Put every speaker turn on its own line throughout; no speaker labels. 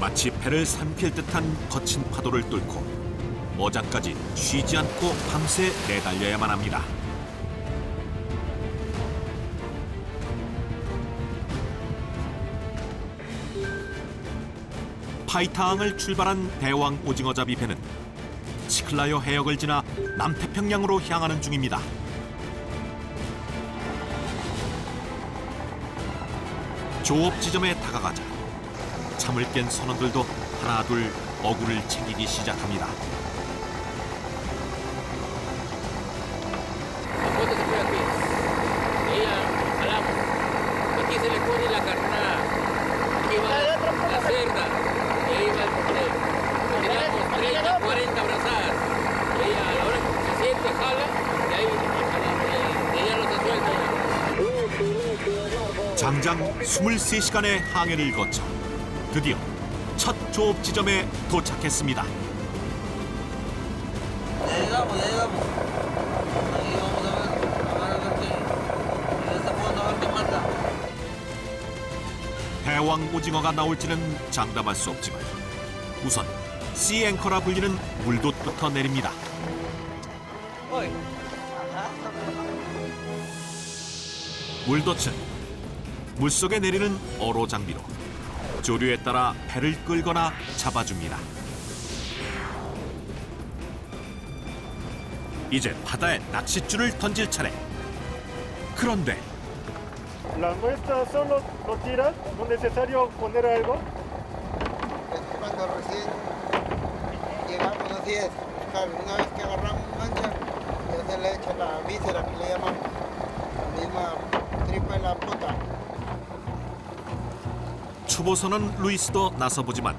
마치 배를 삼킬 듯한 거친 파도를 뚫고 어장까지 쉬지 않고 밤새 내달려야만 합니다. 파이타항을 출발한 대왕 오징어잡이 배는 치클라요 해역을 지나 남태평양으로 향하는 중입니다. 조업 지점에 다가가자 잠을 깬 선원들도 하나둘 어구를 챙기기 시작합니다. 장장 23시간의 항해를 거쳐 드디어 첫 조업 지점에 도착했습니다. 대왕 오징어가 나올지는 장담할 수 없지만 우선 씨 앵커라 불리는 물돛부터 내립니다. 물돛은 물속에 내리는 어로 장비로 조류에 따라 배를 끌거나 잡아줍니다. 이제 바다에 낚싯줄을 던질 차례. 그런데
¿La muestra solo lo tiras? ¿No es necesario poner algo?
Cuando recién llegamos así es, una vez que agarramos mancha, ya se le echa la víscera que le llaman, la misma tripa de la puta.
초보선원 루이스도 나서보지만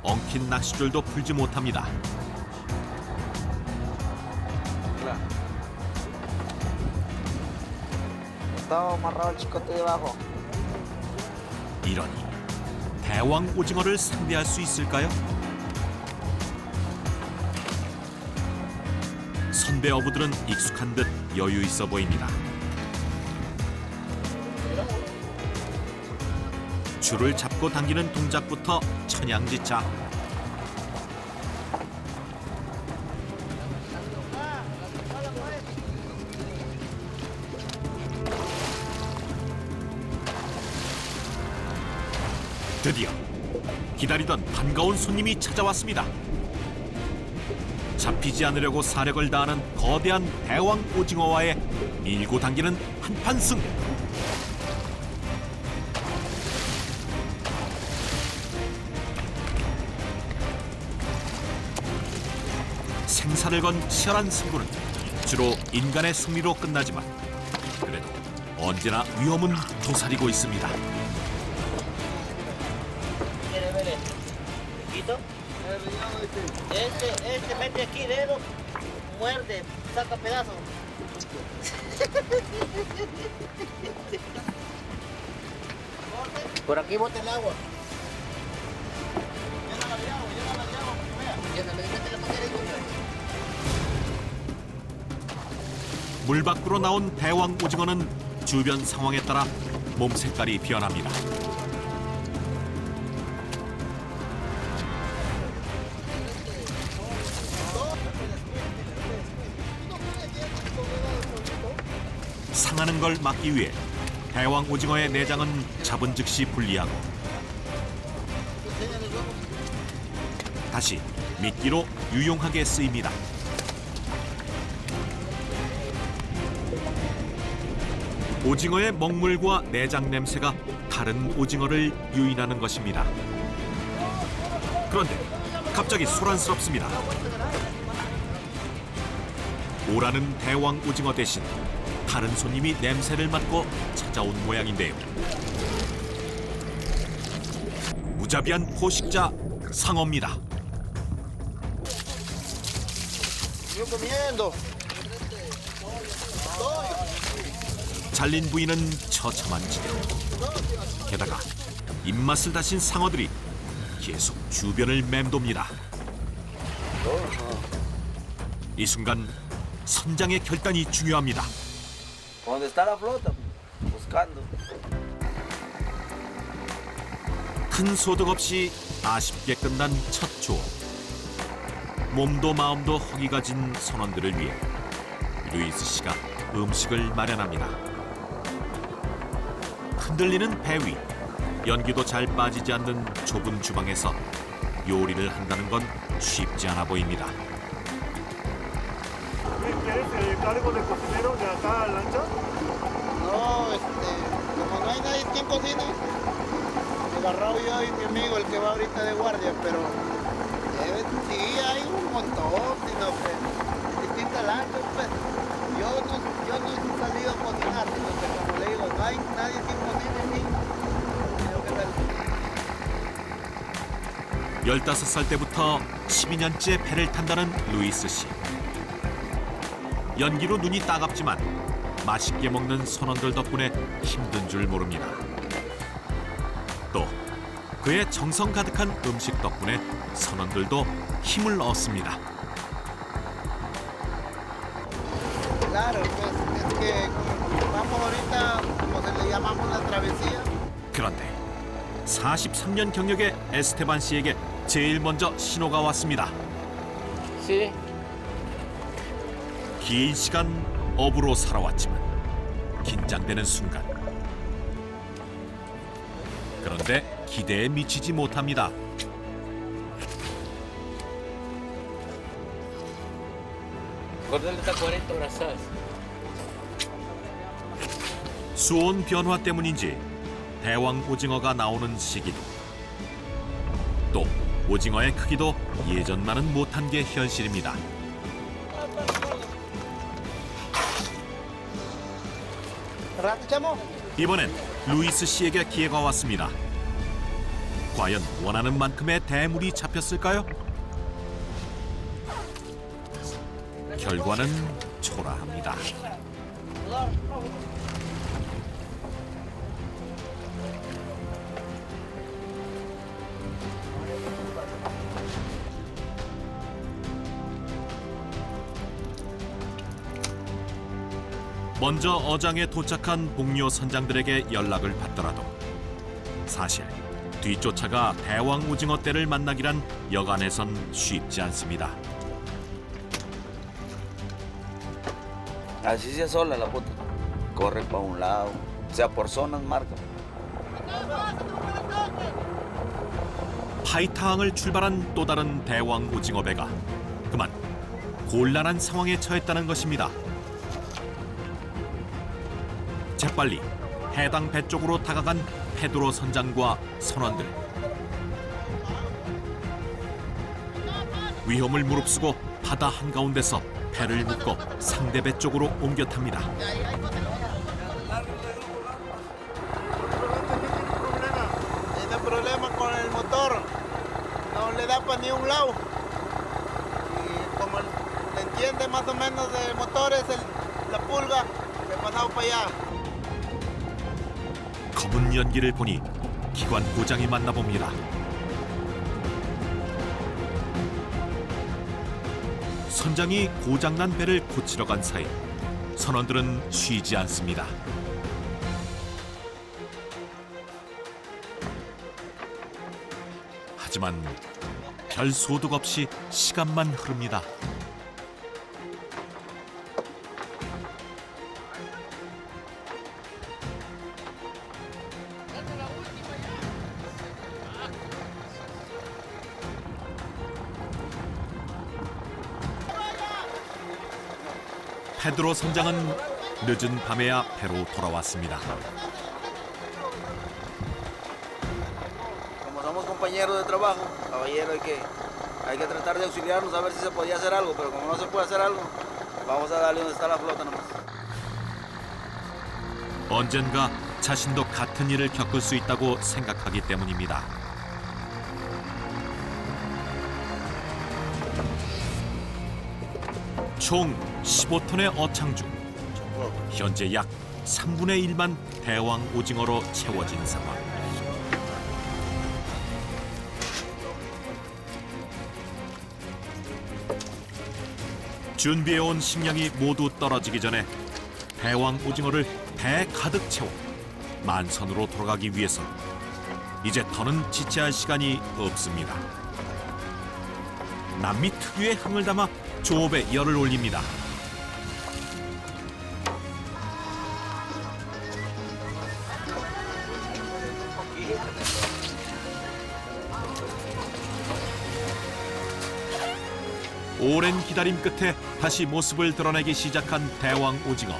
엉킨 낚싯줄도 풀지 못합니다.
Estaba amarrado el chicote debajo.
이러니 대왕 오징어를 상대할 수 있을까요? 선배 어부들은 익숙한 듯 여유 있어 보입니다. 줄을 잡고 당기는 동작부터 천양지차. 드디어 기다리던 반가운 손님이 찾아왔습니다. 잡히지 않으려고 사력을 다하는 거대한 대왕 오징어와의 밀고 당기는 한판승. 생사를 건 치열한 승부는 주로 인간의 승리로 끝나지만 그래도 언제나 위험은 도사리고 있습니다.
Este mete aquí dedo, muerde, saca pedazos. Por aquí bota el agua. Llénala de agua, para que vea. Llénala, mete la manguera y bota.
물 밖으로 나온 대왕 오징어는 주변 상황에 따라 몸 색깔이 변합니다. 상하는 걸 막기 위해 대왕 오징어의 내장은 잡은 즉시 분리하고 다시 미끼로 유용하게 쓰입니다. 오징어의 먹물과 내장 냄새가 다른 오징어를 유인하는 것입니다. 그런데 갑자기 소란스럽습니다. 오라는 대왕 오징어 대신 다른 손님이 냄새를 맡고 찾아온 모양인데요. 무자비한 포식자 상어입니다. 잘린 부위는 처참한 지경. 게다가 입맛을 다신 상어들이 계속 주변을 맴돕니다. 이 순간 선장의 결단이 중요합니다.
Donde está la flota, buscando.
큰 소득 없이 아쉽게 끝난 첫 조업. 몸도 마음도 허기가 진 선원들을 위해 루이스 씨가 음식을 마련합니다. 흔들리는 배 위, 연기도 잘 빠지지 않는 좁은 주방에서 요리를 한다는 건 쉽지 않아 보입니다.
¿Qué es el cargo de cocinero de acá, Lancha?
No, como no hay nadie quien cocine, agarrado yo y mi amigo, el que va ahorita de guardia, pero sí hay un montón, sino que distintas lanchas, pues. Yo no he salido a cocinar, sino que como le digo, no hay nadie quien cocine aquí. Tengo que salir.
15살 때부터 12년째 배를 탄다는 루이스 씨. 연기로 눈이 따갑지만 맛있게 먹는 선원들 덕분에 힘든 줄 모릅니다. 또 그의 정성 가득한 음식 덕분에 선원들도 힘을 얻습니다.
Claro, pues es que vamos ahorita, como se le llamamos la travesía.
그런데 43년 경력의 에스테반 씨에게 제일 먼저 신호가 왔습니다.
Sí.
긴 시간 업으로 살아왔지만 긴장되는 순간. 그런데 기대에 미치지 못합니다. 수온 변화 때문인지 대왕 오징어가 나오는 시기도 또 오징어의 크기도 예전만은 못한 게 현실입니다.
¿Rato, chamo?
이번엔 루이스 씨에게 기회가 왔습니다. 과연 원하는 만큼의 대물이 잡혔을까요? 결과는 초라합니다. 먼저 어장에 도착한 복료 선장들에게 연락을 받더라도 사실 뒤쫓아가 대왕 오징어 떼를 만나기란 여간에선 쉽지 않습니다.
Así se sola la puta. Corre para un lado. Sea por zonas marca.
파이타항을 출발한 또 다른 대왕 오징어 배가 그만 곤란한 상황에 처했다는 것입니다. 재빨리 해당 배 쪽으로 다가간 페드로 선장과 선원들. 위험을 무릅쓰고 바다 한가운데서 배를 묶어 상대 배 쪽으로 옮겨 탑니다.
Tiene problemas con el motor, no le da para ni un lado. Y como le entiende más o menos de motores, la pulga, le he pasado para allá.
검은 연기를 보니 기관 고장이 맞나 봅니다. 선장이 고장난 배를 고치러 간 사이 선원들은 쉬지 않습니다. 하지만 별 소득 없이 시간만 흐릅니다. 페드로 선장은 늦은 밤에야 배로 돌아왔습니다.
Como somos compañeros de trabajo, caballero, hay que tratar de auxiliarnos a ver si se podía hacer algo, pero como no se puede hacer algo, vamos a darle donde está la flota nomás.
언젠가 자신도 같은 일을 겪을 수 있다고 생각하기 때문입니다. 총 15톤의 어창 중 현재 약 3분의 1만 대왕 오징어로 채워진 상황. 준비해온 식량이 모두 떨어지기 전에 대왕 오징어를 배 가득 채워 만선으로 돌아가기 위해서 이제 더는 지체할 시간이 없습니다. 남미 특유의 흥을 담아 조업에 열을 올립니다. 오랜 기다림 끝에 다시 모습을 드러내기 시작한 대왕 오징어.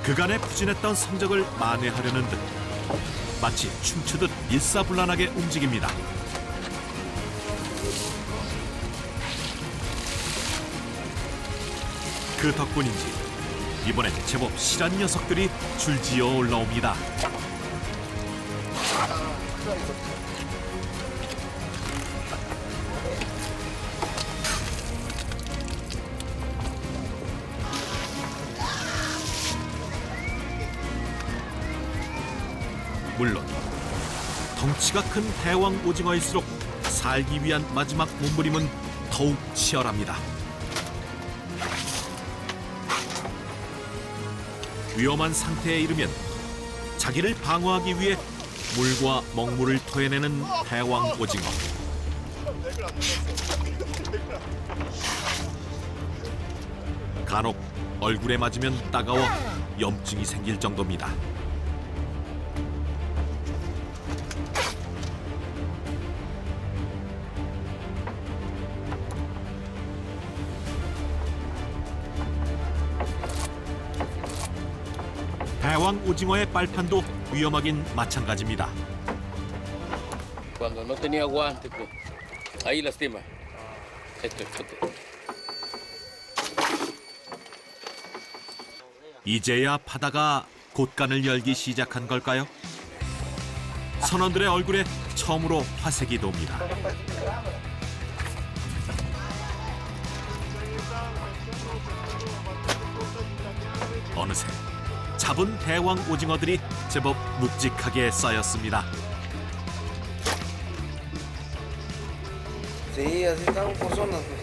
그간의 부진했던 성적을 만회하려는 듯 마치 춤추듯 일사불란하게 움직입니다. 그 덕분인지 이번엔 제법 실한 녀석들이 줄지어 올라옵니다. 물론 덩치가 큰 대왕 오징어일수록 살기 위한 마지막 몸부림은 더욱 치열합니다. 위험한 상태에 이르면 자기를 방어하기 위해 물과 먹물을 토해내는 대왕 오징어. 간혹 얼굴에 맞으면 따가워 염증이 생길 정도입니다. 대왕 오징어의 빨판도 위험하긴 마찬가지입니다.
Cuando no tenía guante, pues, ahí lastima. Esto.
이제야 바다가 곳간을 열기 시작한 걸까요? 선원들의 얼굴에 처음으로 화색이 돕니다. 어느새 잡은 대왕 오징어들이 제법 묵직하게 쌓였습니다.
Sí, así estamos por zonas, pues.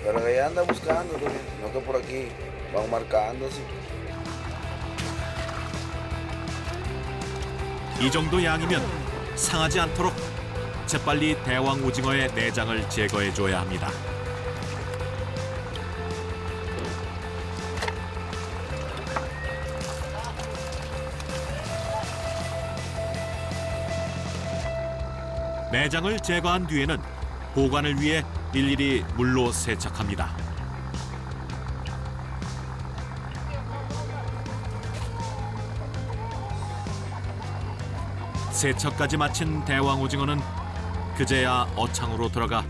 Pero allá anda buscando, no que por aquí van marcando así.
이 정도 양이면 상하지 않도록 재빨리 대왕 오징어의 내장을 제거해줘야 합니다. 내장을 제거한 뒤에는 보관을 위해 일일이 물로 세척합니다. 세척까지 마친 대왕 오징어는 그제야 어창으로 들어가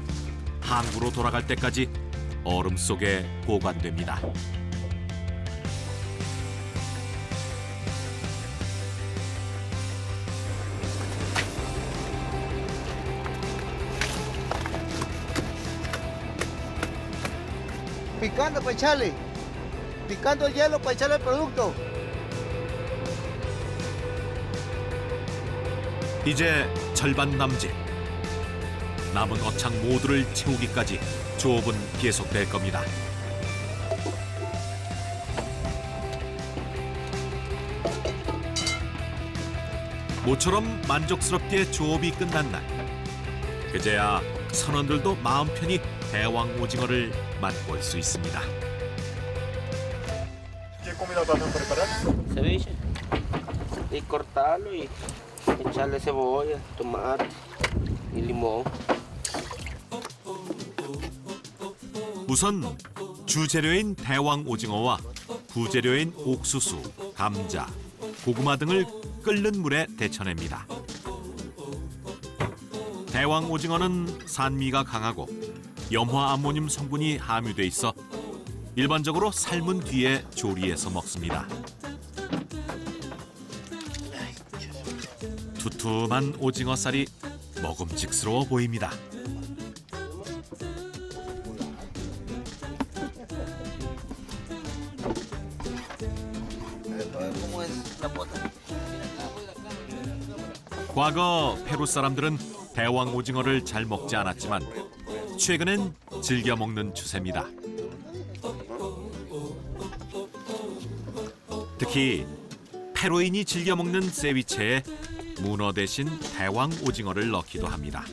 항구로 돌아갈 때까지 얼음 속에 보관됩니다.
Picando para echarle. Picando el hielo para echarle el producto.
이제 절반 남짓. 남은 어창 모두를 채우기까지 조업은 계속될 겁니다. 모처럼 만족스럽게 조업이 끝난 날, 그제야 선원들도 마음 편히 대왕 오징어를 맛볼 수 있습니다.
¿Qué comida van a preparar?
Ceviche. Y cortarlo y echarle cebolla, tomate y limón.
우선 주재료인 대왕 오징어와 부재료인 옥수수, 감자, 고구마 등을 끓는 물에 데쳐냅니다. 대왕 오징어는 산미가 강하고 염화 아모늄 성분이 함유돼 있어 일반적으로 삶은 뒤에 조리해서 먹습니다. 두툼한 오징어살이 먹음직스러워 보입니다.
¿Cómo es la bota?
과거 페루 사람들은 대왕 오징어를 잘 먹지 않았지만 최근엔 즐겨 먹는 추세입니다. 특히 페루인이 즐겨 먹는 세비체에 문어 대신 대왕 오징어를 넣기도 합니다.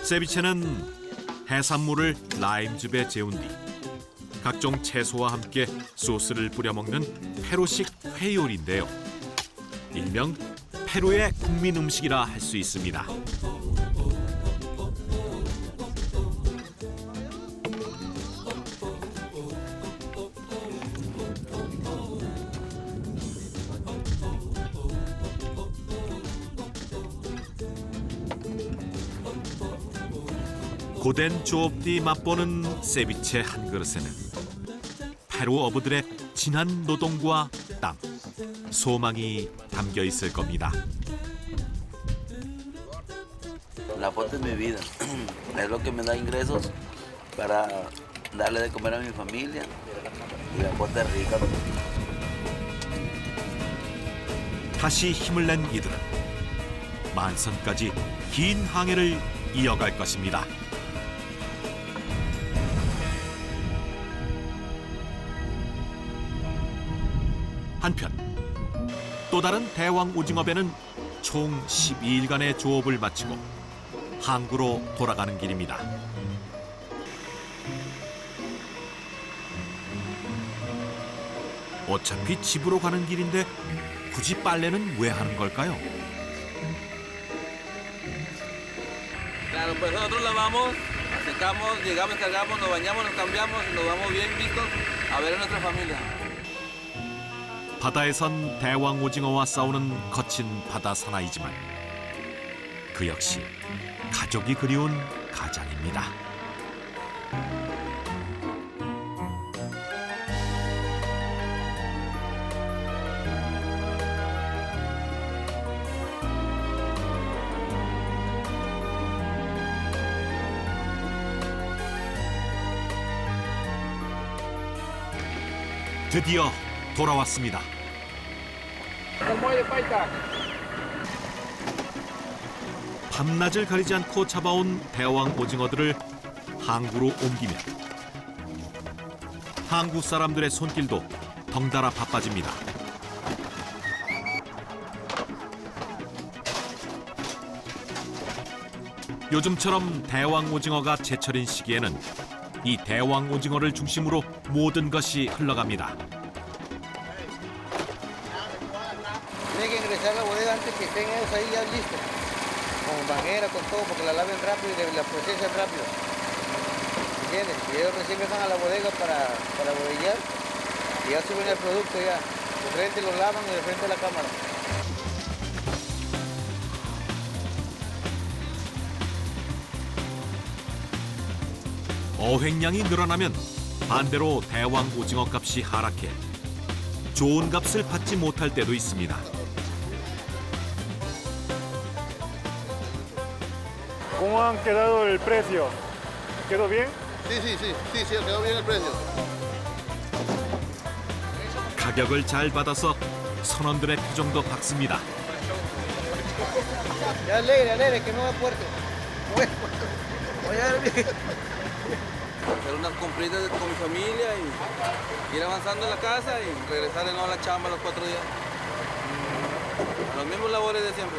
세비체는 해산물을 라임즙에 재운 뒤 각종 채소와 함께 소스를 뿌려 먹는 페루식 회 요리인데요. 일명 페루의 국민 음식이라 할 수 있습니다. 고된 조업 뒤 맛보는 세비체 한 그릇에는 페루 어부들의 진한 노동과 땀, 소망이 담겨 있을 겁니다.
La pota es mi vida. Es lo que me da ingresos para darle de comer a mi familia. Y la pota es rica.
다시 힘을 낸 이들은 만선까지 긴 항해를 이어갈 것입니다. 한편 또 다른 대왕 오징어배는 총 12일간의 조업을 마치고 항구로 돌아가는 길입니다. 어차피 집으로 가는 길인데 굳이 빨래는 왜 하는 걸까요?
Claro, pues nosotros lavamos, secamos, llegamos, cargamos, nos bañamos, nos cambiamos, nos vamos bien vistos a ver a nuestra familia.
바다에선 대왕 오징어와 싸우는 거친 바다 사나이지만 그 역시 가족이 그리운 가장입니다. 드디어 돌아왔습니다. 밤낮을 가리지 않고 잡아온 대왕 오징어들을 항구로 옮기면 한국 사람들의 손길도 덩달아 바빠집니다. 요즘처럼 대왕 오징어가 제철인 시기에는 이 대왕 오징어를 중심으로 모든 것이 흘러갑니다.
Tiene que ingresar a la bodega antes que estén ellos ahí ya listos. Con bañera, con todo, porque la laven rápido y la procesan rápido. ¿Entiendes? Y ellos recién viajan a la bodega para bodellar y ya suben el producto ya. De frente lo lavan y de frente a la cámara.
어획량이 늘어나면 반대로 대왕 오징어 값이 하락해 좋은 값을 받지 못할 때도 있습니다.
¿Cómo han quedado el precio? ¿Quedó bien?
Sí, quedó bien el precio.
가격을 잘 받아서 선원들의 표정도 밝습니다.
Ya alegre, que no va fuerte. No es fuerte. Oye,
Hacer unas compritas con mi familia y ir avanzando en la casa y regresar de nuevo a la chamba los 4 días. Los mismos labores de siempre.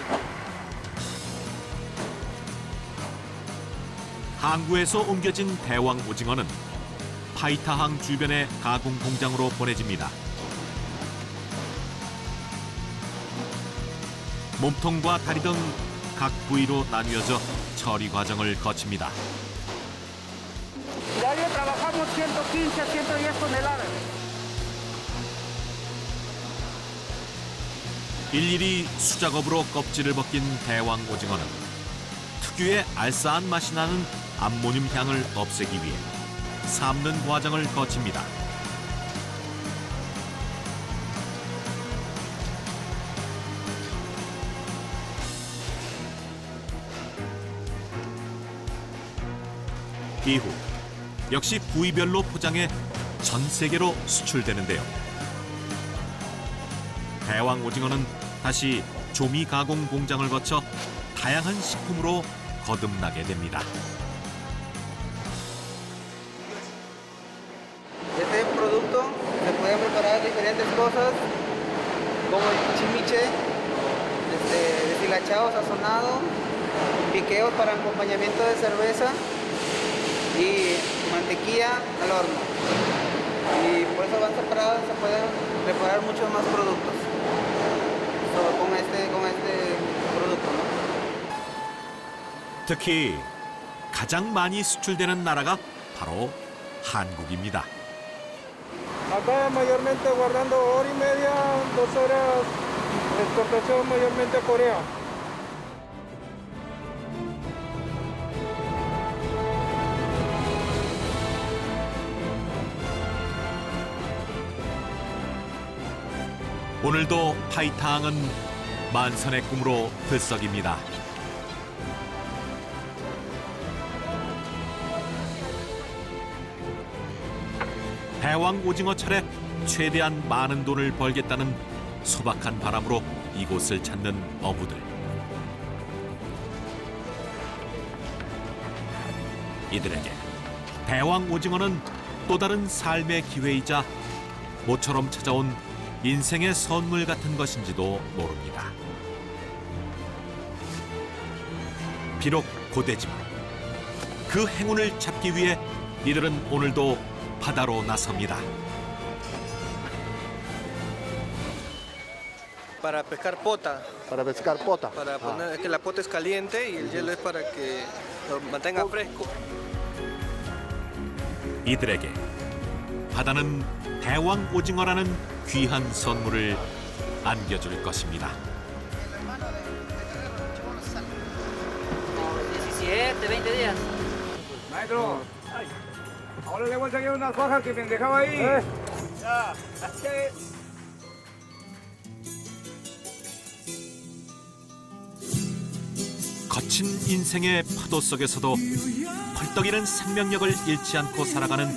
항구에서 옮겨진 대왕 오징어는 파이타항 주변의 가공 공장으로 보내집니다. 몸통과 다리 등 각 부위로 나뉘어져 처리 과정을 거칩니다.
Diario trabajamos 115 a 110 toneladas.
일일이 수작업으로 껍질을 벗긴 대왕 오징어는 특유의 알싸한 맛이 나는 암모늄 향을 없애기 위해 삶는 과정을 거칩니다. 이후 역시 부위별로 포장해 전 세계로 수출되는데요. 대왕 오징어는 다시 조미 가공 공장을 거쳐 다양한 식품으로 거듭나게 됩니다.
Este es un producto diferentes cosas, como el chimiche, deshilachado, sazonado, piqueos para acompañamiento de cerveza y mantequilla al horno. Y por eso van separados, se pueden preparar muchos más productos con este producto, ¿no?
특히 가장 많이 수출되는 나라가 바로 한국입니다.
Acá mayormente guardando hora y media, 2 horas, exportación mayormente a Corea.
오늘도 파이탕은 만선의 꿈으로 들썩입니다. 대왕 오징어 철에 최대한 많은 돈을 벌겠다는 소박한 바람으로 이곳을 찾는 어부들. 이들에게 대왕 오징어는 또 다른 삶의 기회이자 모처럼 찾아온 인생의 선물 같은 것인지도 모릅니다. 비록 고되지만 그 행운을 잡기 위해 이들은 오늘도 바다로 나섭니다.
Para pescar pota,
Para pescar pota.
para poner, es que la pota es caliente y el hielo es para que lo mantenga fresco.
이들에게 바다는 대왕 오징어라는 귀한 선물을 안겨줄 것입니다.
17, 20 días.
Maestro, ahora le voy a sacar unas fajas que me dejaba ahí.
거친 인생의 파도 속에서도 펄떡이는 생명력을 잃지 않고 살아가는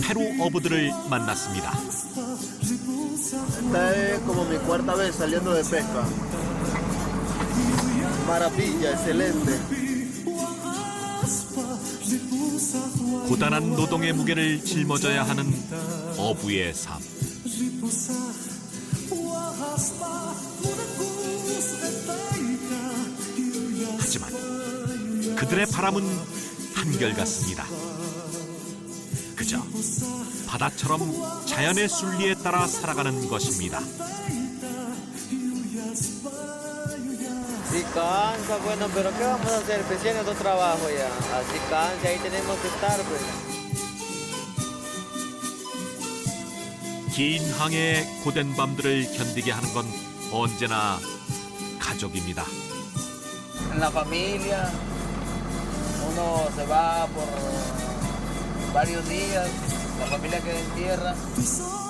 페루 어부들을 만났습니다.
Esta es como mi 4ª vez saliendo de pesca. Maravilla, excelente.
고단한 노동의 무게를 짊어져야 하는 어부의 삶. 하지만 그들의 바람은 한결같습니다. 그저 바다처럼 자연의 순리에 따라 살아가는 것입니다.
Si cansa, bueno, pero ¿qué vamos a hacer? Pues tiene otro trabajo ya. Así cansa, ahí tenemos que estar, pues.
긴 항해의 고된 밤들을 견디게 하는 건 언제나 가족입니다.
En la familia, uno se va por varios días, la familia queda en tierra.